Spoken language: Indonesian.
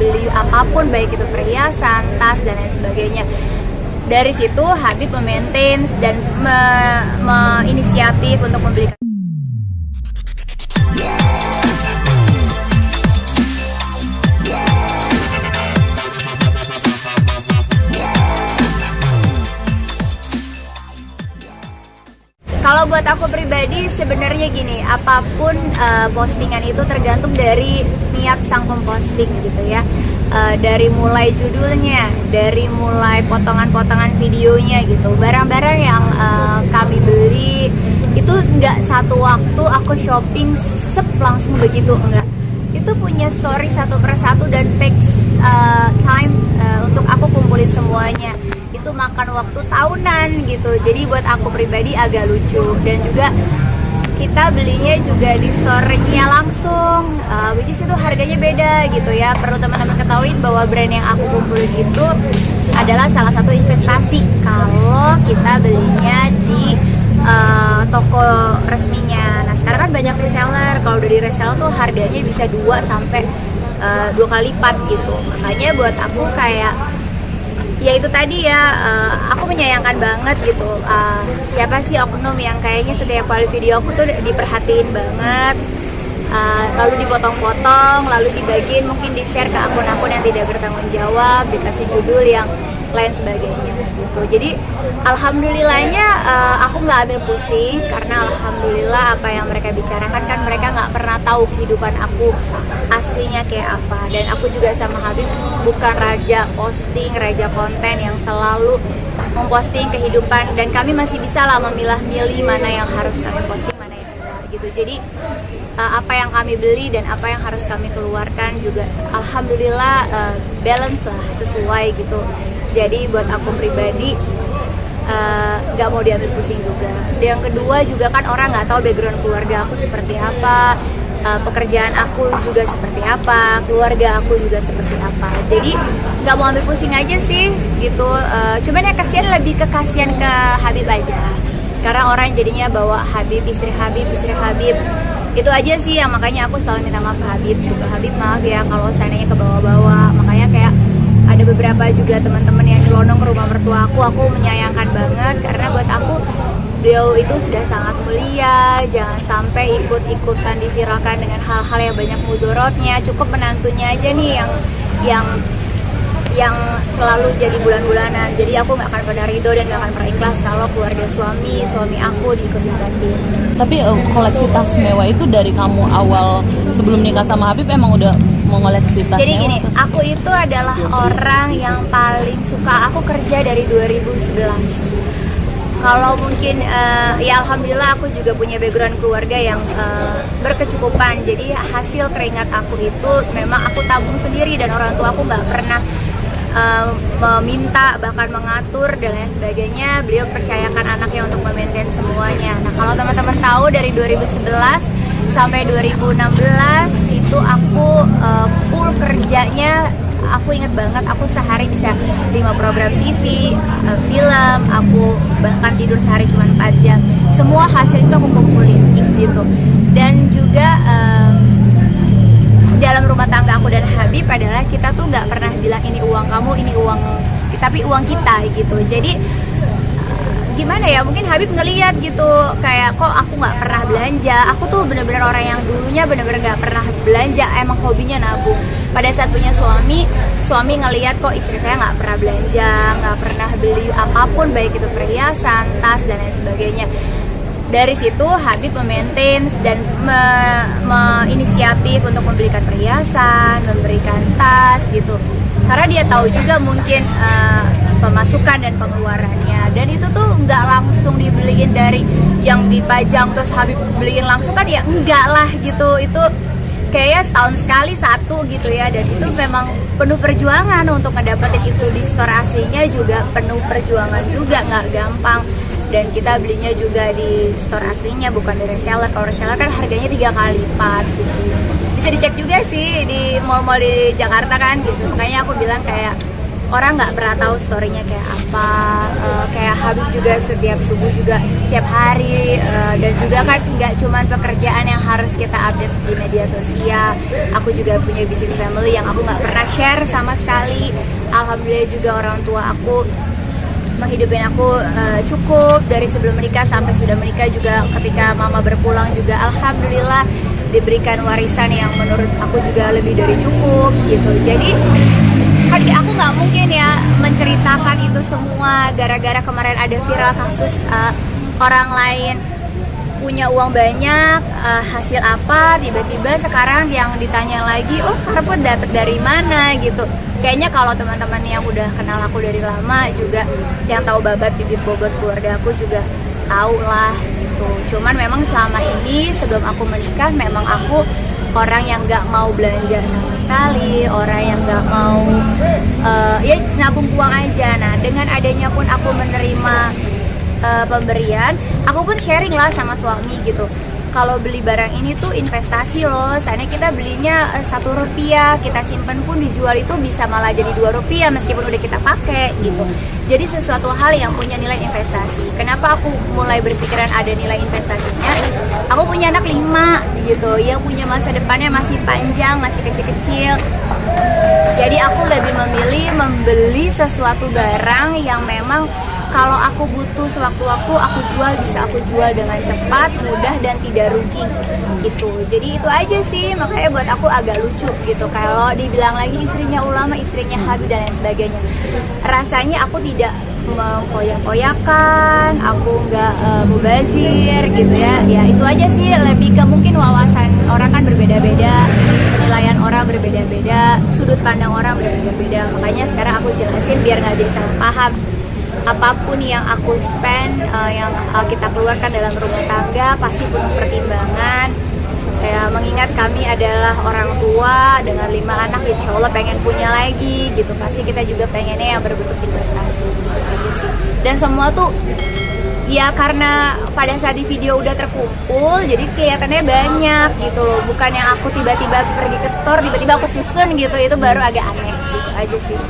beli apapun, baik itu perhiasan, tas dan lain sebagainya. Dari situ Habib memaintain dan menginisiatif untuk membeli. Kalau buat aku pribadi sebenarnya gini, apapun postingan itu tergantung dari niat sang pemposting gitu ya. Dari mulai judulnya, dari mulai potongan-potongan videonya gitu. Barang-barang yang kami beli itu nggak satu waktu aku shopping langsung begitu, enggak. Itu punya story satu persatu dan takes time untuk aku kumpulin semuanya. Itu makan waktu tahunan gitu. Jadi buat aku pribadi agak lucu. Dan juga kita belinya juga di store-nya langsung, which is itu harganya beda gitu ya. Perlu teman-teman ketahui bahwa brand yang aku kumpulin itu adalah salah satu investasi kalau kita belinya di toko resminya. Nah sekarang kan banyak reseller. Kalau dari reseller tuh harganya bisa 2 sampai 2 kali lipat gitu. Makanya buat aku kayak ya itu tadi ya, aku menyayangkan banget gitu. Siapa sih oknum yang kayaknya setiap kali video aku tuh diperhatiin banget, lalu dipotong-potong, lalu dibagiin, mungkin di-share ke akun-akun yang tidak bertanggung jawab, dikasih judul yang lain sebagainya gitu. Jadi alhamdulillahnya aku nggak ambil pusing, karena alhamdulillah apa yang mereka bicarakan kan mereka nggak pernah tahu kehidupan aku aslinya kayak apa. Dan aku juga sama Habib bukan raja posting, raja konten yang selalu memposting kehidupan, dan kami masih bisa lah memilah-milih mana yang harus kami posting, mana yang enggak gitu. Jadi apa yang kami beli dan apa yang harus kami keluarkan juga alhamdulillah balance lah, sesuai gitu. Jadi buat aku pribadi gak mau diambil pusing juga. Yang kedua juga kan orang nggak tahu background keluarga aku seperti apa, pekerjaan aku juga seperti apa, keluarga aku juga seperti apa. Jadi nggak mau ambil pusing aja sih gitu. Cuman ya kasihan, lebih ke kasihan ke Habib aja, karena orang jadinya bawa Habib, istri Habib, istri Habib. Itu aja sih yang makanya aku selalu minta maaf ke Habib gitu. Habib maaf ya kalau seandainya ke bawah-bawah. Makanya kayak ada beberapa juga teman-teman yang nyelonong ke rumah mertua aku menyayangkan banget, karena buat aku beliau itu sudah sangat mulia. Jangan sampai ikut-ikutan diviralkan dengan hal-hal yang banyak mudorotnya. Cukup menantunya aja nih yang selalu jadi bulan-bulanan. Jadi aku nggak akan pernah ridho dan nggak akan pernah ikhlas kalau keluarga suami aku diikut-ikutin. Tapi koleksi tas mewah itu dari kamu awal sebelum nikah sama Habib emang udah mengoleksi tas mewah? Jadi gini, aku itu adalah orang yang paling suka, aku kerja dari 2011. Kalau mungkin ya alhamdulillah aku juga punya background keluarga yang berkecukupan. Jadi hasil keringat aku itu memang aku tabung sendiri, dan orang tua aku nggak pernah meminta, bahkan mengatur dan lain sebagainya. Beliau percayakan anaknya untuk memaintain semuanya. Nah kalau teman-teman tahu dari 2011 sampai 2016 itu aku full kerjanya. Aku inget banget, aku sehari bisa 5 program TV, film, aku bahkan tidur sehari cuma 4 jam. Semua hasil itu aku kumpulin gitu. Dan juga dalam rumah tangga aku dan Habib adalah kita tuh nggak pernah bilang ini uang kamu, ini uang, tapi uang kita gitu. Jadi gimana ya, mungkin Habib ngeliat gitu kayak kok aku nggak pernah belanja. Aku tuh bener-bener orang yang dulunya bener-bener nggak pernah belanja, emang hobinya nabung. Pada saat punya suami ngeliat kok istri saya nggak pernah belanja, nggak pernah beli apapun, baik itu perhiasan, tas dan lain sebagainya. Dari situ Habib memaintain dan menginisiatif untuk memberikan perhiasan, memberikan tas gitu. Karena dia tahu juga mungkin pemasukan dan pengeluarannya. Dan itu tuh nggak langsung dibeliin dari yang dipajang terus Habib beliin langsung kan, ya enggak lah gitu. Itu kayaknya setahun sekali satu gitu ya. Dan itu memang penuh perjuangan untuk ngedapetin itu. Di store aslinya juga penuh perjuangan juga, nggak gampang. Dan kita belinya juga di store aslinya, bukan di reseller. Kalau reseller kan harganya 3 kali lipat gitu. Bisa dicek juga sih di mall-mall di Jakarta kan gitu. Makanya aku bilang kayak orang nggak pernah tahu storynya kayak apa. Kayak Habib juga setiap subuh juga setiap hari, dan juga kan nggak cuman pekerjaan yang harus kita update di media sosial. Aku juga punya bisnis family yang aku nggak pernah share sama sekali. Alhamdulillah juga orang tua aku menghidupin aku cukup dari sebelum menikah sampai sudah menikah, juga ketika mama berpulang juga alhamdulillah diberikan warisan yang menurut aku juga lebih dari cukup gitu. Jadi kan aku nggak mungkin ya menceritakan itu semua gara-gara kemarin ada viral kasus orang lain punya uang banyak, hasil apa, tiba-tiba sekarang yang ditanya lagi, oh Karpot dapat dari mana gitu. Kayaknya kalau teman-teman yang udah kenal aku dari lama juga, yang tahu babat bibit bobot keluarga aku juga tahu lah gitu. Cuman memang selama ini sebelum aku menikah memang aku orang yang nggak mau belanja sama sekali, orang yang nggak mau ya nabung uang aja. Nah dengan adanya pun aku menerima pemberian, aku pun sharing lah sama suami gitu. Kalau beli barang ini tuh investasi loh, soalnya kita belinya Rp1, kita simpen pun dijual itu bisa malah jadi Rp2 meskipun udah kita pakai gitu. Jadi sesuatu hal yang punya nilai investasi. Kenapa aku mulai berpikiran ada nilai investasinya? Aku punya anak 5 gitu, yang punya masa depannya masih panjang, masih kecil-kecil. Jadi aku lebih memilih membeli sesuatu barang yang memang kalau aku butuh sewaktu-waktu aku jual, bisa aku jual dengan cepat, mudah, dan tidak rugi gitu. Jadi itu aja sih, makanya buat aku agak lucu gitu kalau dibilang lagi istrinya ulama, istrinya Habib dan lain sebagainya. Rasanya aku tidak mengkoyak-koyakan, aku nggak mubazir gitu ya. Ya itu aja sih, lebih ke mungkin wawasan orang kan berbeda-beda, penilaian orang berbeda-beda, sudut pandang orang berbeda-beda. Makanya sekarang aku jelasin biar nggak ada salah paham. Apapun yang aku spend, yang kita keluarkan dalam rumah tangga pasti penuh pertimbangan. Ya, mengingat kami adalah orang tua dengan 5 anak, insya Allah pengen punya lagi gitu. Pasti kita juga pengennya yang berbentuk investasi gitu sih. Dan semua tuh ya karena pada saat di video udah terkumpul, jadi kelihatannya banyak gitu loh. Bukan yang aku tiba-tiba pergi ke store, tiba-tiba aku susun gitu, itu baru agak aneh gitu aja sih.